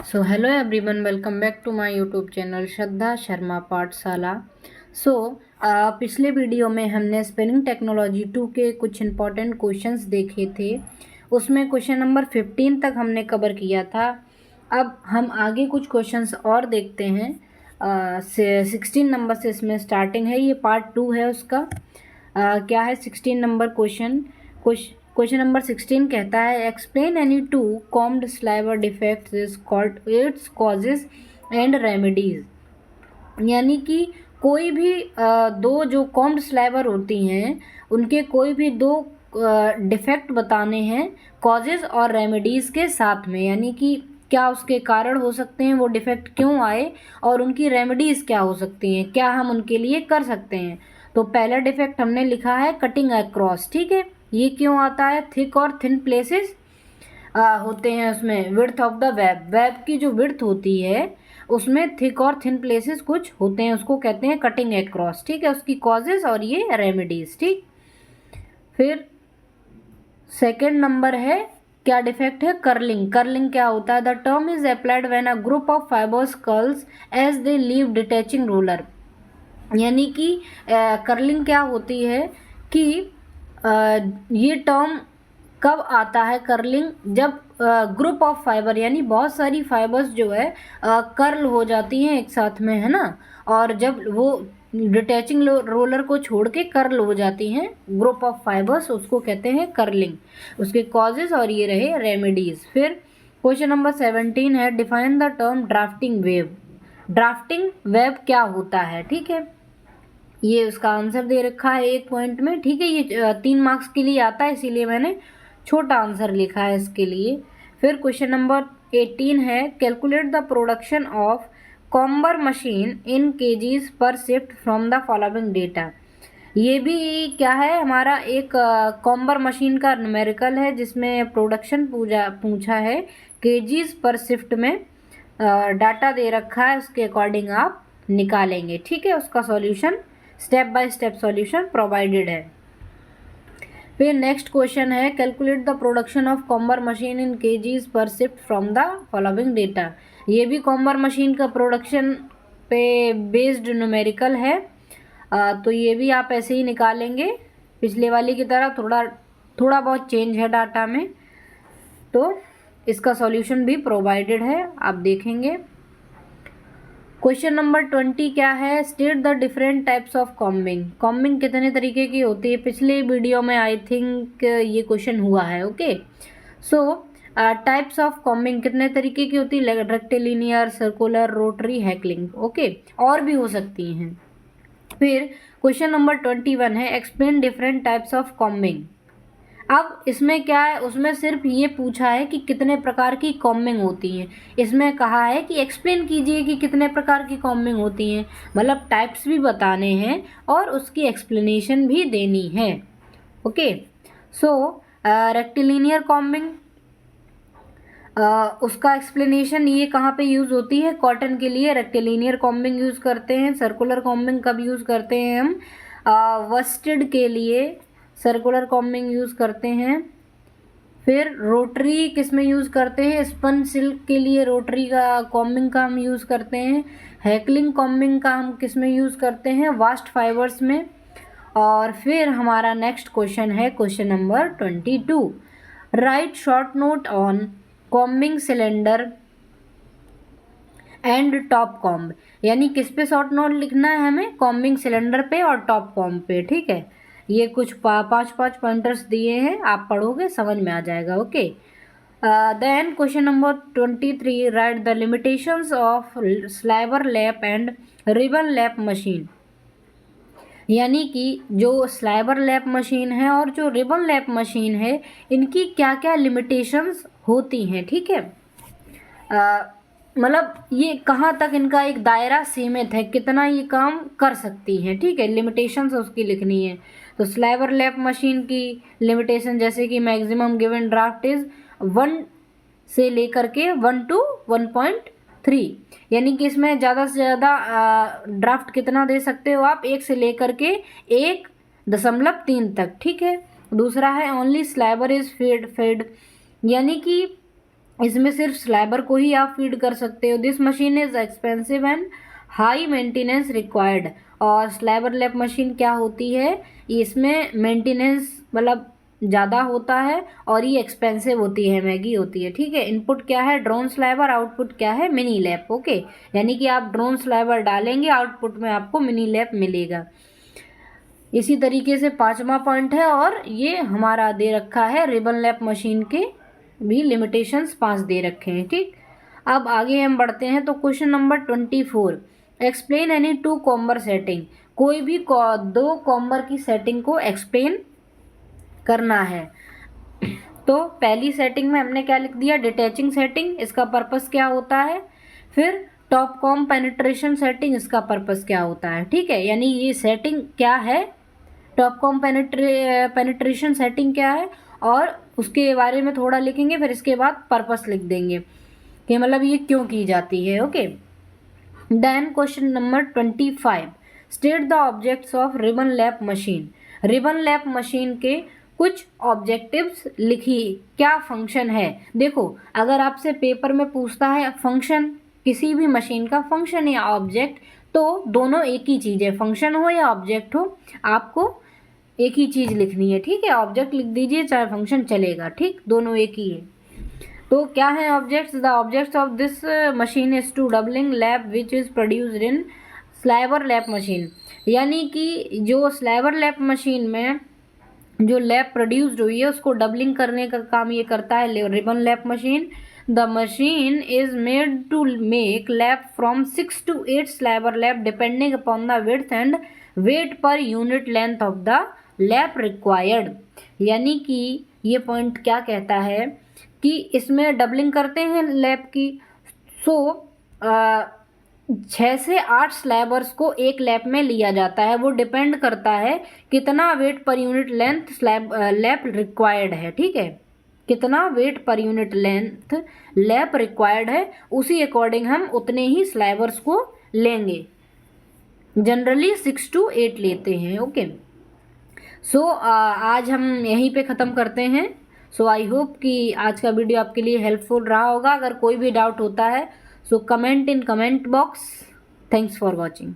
So hello everyone, welcome back to my YouTube channel Shraddha Sharma Pathshala. So पिछले video में हमने spelling technology 2 के कुछ इंपॉर्टेंट क्वेश्चंस देखे थे। उसमें क्वेश्चन नंबर 15 तक हमने कवर किया था। अब हम आगे कुछ क्वेश्चंस और देखते हैं। 16 नंबर से इसमें स्टार्टिंग है, ये पार्ट 2 है उसका। क्या है 16 नंबर क्वेश्चन नंबर 16 कहता है explain any two combed sliver defects its causes and remedies. यानी कि कोई भी दो जो कॉम्ड स्लाइवर होती हैं उनके कोई भी दो डिफेक्ट बताने हैं कॉजेज और रेमेडीज़ के साथ में, यानी कि क्या उसके कारण हो सकते हैं, वो डिफेक्ट क्यों आए और उनकी रेमेडीज़ क्या हो सकती हैं, क्या हम उनके लिए कर सकते हैं। तो पहला डिफेक्ट हमने लिखा है कटिंग अक्रॉस। ठीक है, ये क्यों आता है? थिक और थिन प्लेसेस होते हैं उसमें। विड्थ ऑफ द वेब की जो विड्थ होती है उसमें थिक और थिन प्लेसेस कुछ होते हैं, उसको कहते हैं कटिंग अक्रॉस। ठीक है, उसकी कॉजेज और ये रेमेडीज। ठीक, फिर सेकेंड नंबर है क्या डिफेक्ट है? कर्लिंग। कर्लिंग क्या होता है? The term is applied when a group of fibres curls as they leave detaching roller. यानी कि कर्लिंग क्या होती है कि ये टर्म कब आता है कर्लिंग? जब ग्रुप ऑफ फाइबर यानी बहुत सारी फाइबर्स जो है कर्ल हो जाती हैं एक साथ में, है ना। और जब वो डिटैचिंग रोलर को छोड़ के कर्ल हो जाती हैं ग्रुप ऑफ फाइबर्स, उसको कहते हैं कर्लिंग। उसके कॉजेज और ये रहे रेमेडीज। फिर क्वेश्चन नंबर 17 है define the term drafting wave. Drafting wave क्या होता है? ठीक है, ये उसका आंसर दे रखा है 1 पॉइंट में। ठीक है, ये 3 मार्क्स के लिए आता है, इसीलिए मैंने छोटा आंसर लिखा है इसके लिए। फिर क्वेश्चन नंबर 18 है calculate the production of comber machine in kgs per shift from the following data. ये भी क्या है? हमारा एक कॉम्बर मशीन का न्यूमेरिकल है जिसमें प्रोडक्शन पूछा है केजीज पर शिफ्ट में। डाटा दे रखा है, उसके अकॉर्डिंग आप निकालेंगे। ठीक है, उसका solution step by step solution provided है। फिर नेक्स्ट क्वेश्चन है calculate the production of comber machine in kgs per shift from the following data. ये भी कॉम्बर मशीन का प्रोडक्शन पे बेस्ड न्यूमेरिकल है। तो ये भी आप ऐसे ही निकालेंगे पिछले वाली की तरह। थोड़ा बहुत चेंज है डाटा में, तो इसका सॉल्यूशन भी प्रोवाइडेड है, आप देखेंगे। क्वेश्चन नंबर 20 क्या है? State the different types of combing. Combing कितने तरीके की होती है? पिछले वीडियो में आई थिंक ये क्वेश्चन हुआ है। Okay, so types of combing कितने तरीके की होती है? Rectilinear, circular, rotary, heckling. Okay, और भी हो सकती हैं। फिर क्वेश्चन नंबर 21 है explain different types of combing. अब इसमें क्या है? उसमें सिर्फ ये पूछा है कि कितने प्रकार की कॉम्बिंग होती हैं। इसमें कहा है कि एक्सप्लेन कीजिए कि कितने प्रकार की कॉम्बिंग होती हैं, मतलब टाइप्स भी बताने हैं और उसकी एक्सप्लेनेशन भी देनी है। ओके, सो रेक्टिलिनियर कॉम्बिंग, उसका एक्सप्लेनेशन ये कहाँ पे यूज़ होती है? कॉटन के लिए रेक्टिलिनियर कॉम्बिंग यूज़ करते हैं। सर्कुलर कॉम्बिंग कब यूज़ करते हैं हम? वस्टेड के लिए सर्कुलर कॉम्बिंग यूज़ करते हैं। फिर रोटरी किस में यूज़ करते हैं? स्पन सिल्क के लिए रोटरी का कॉम्बिंग का हम यूज़ करते हैं। हैकलिंग कॉम्बिंग का हम किस में यूज़ करते हैं? वास्ट फाइबर्स में। और फिर हमारा नेक्स्ट क्वेश्चन है question number 22 right short note on combing cylinder and top comb. यानी किस पे शॉर्ट नोट लिखना है हमें? कॉम्बिंग सिलेंडर पे और टॉप कॉम्ब पे। ठीक है, ये कुछ 5 पॉइंटर्स दिए हैं, आप पढ़ोगे समझ में आ जाएगा। Okay, then question number 23 write the limitations of sliver lap and ribbon lap machine. यानी कि जो स्लाइवर लैप मशीन है और जो रिबन लैप मशीन है इनकी क्या क्या लिमिटेशंस होती हैं। ठीक है, मतलब ये कहाँ तक इनका एक दायरा सीमित है, कितना ये काम कर सकती हैं। ठीक है, लिमिटेशंस उसकी लिखनी है। तो स्लाइवर लैप मशीन की लिमिटेशन जैसे कि मैक्सिमम गिवन ड्राफ्ट इज 1 से लेकर के 1 to 1.3, यानी कि इसमें ज़्यादा से ज़्यादा ड्राफ्ट कितना दे सकते हो आप? 1 से लेकर के 1.3 तक। ठीक है, दूसरा है ओनली स्लाइवर इज फेड, यानी कि इसमें सिर्फ स्लैबर को ही आप फीड कर सकते हो। This machine is expensive and high maintenance required. और स्लैबर लैब मशीन क्या होती है, इसमें मेंटेनेंस मतलब ज़्यादा होता है और ये एक्सपेंसिव होती है, महंगी होती है। ठीक है, इनपुट क्या है ड्रोन स्लैबर, आउटपुट क्या है मिनी लैब। ओके, यानी कि आप ड्रोन स्लैबर डालेंगे, आउटपुट में आपको मिनी लैब मिलेगा। इसी तरीके से 5वां पॉइंट है, और ये हमारा दे रखा है रिबन लैब मशीन के भी लिमिटेशंस 5 दे रखे हैं। ठीक, अब आगे हम बढ़ते हैं। तो question number 24, explain any 2 comber setting. कोई भी 2 कॉम्बर की सेटिंग को एक्सप्लेन करना है। तो पहली सेटिंग में हमने क्या लिख दिया, डिटैचिंग सेटिंग, इसका पर्पस क्या होता है। फिर टॉप कॉम पेनिट्रेशन सेटिंग, इसका पर्पस क्या होता है। ठीक है, यानी ये सेटिंग क्या है, टॉप कॉम पेनिट्रेशन सेटिंग क्या है, और उसके बारे में थोड़ा लिखेंगे, फिर इसके बाद पर्पस लिख देंगे कि मतलब ये क्यों की जाती है। Okay, then question number 25, state the objects of ribbon lap machine. Ribbon lap machine के कुछ ऑब्जेक्टिव्स लिखिए, क्या फंक्शन है। देखो, अगर आपसे पेपर में पूछता है फंक्शन, किसी भी मशीन का फंक्शन या ऑब्जेक्ट, तो दोनों एक ही चीज़ है, फंक्शन हो या ऑब्जेक्ट हो, आपको एक ही चीज़ लिखनी है। ठीक है, ऑब्जेक्ट लिख दीजिए चाहे फंक्शन चलेगा, ठीक, दोनों एक ही है। तो क्या है objects, the objects of this machine is to doubling lap which is produced in sliver lap machine. यानी कि जो स्लैबर लैब मशीन में जो लैब प्रोड्यूस्ड हुई है उसको डबलिंग करने का काम ये करता है ribbon lap machine. The machine is made to make lap from 6 to 8 sliver lap depending upon the width and weight per unit length of the lap required. यानी कि ये पॉइंट क्या कहता है कि इसमें डबलिंग करते हैं लैब की। सो 6 से 8 स्लैबर्स को एक लैब में लिया जाता है, वो डिपेंड करता है कितना wait per unit length lab required है। ठीक है, कितना wait per unit length lab required है, उसी अकॉर्डिंग हम उतने ही स्लैबर्स को लेंगे। जनरली 6 to 8 लेते हैं। ओके, सो आज हम यहीं पे ख़त्म करते हैं। सो आई होप कि आज का वीडियो आपके लिए हेल्पफुल रहा होगा। अगर कोई भी डाउट होता है so comment in comment box. Thanks for watching.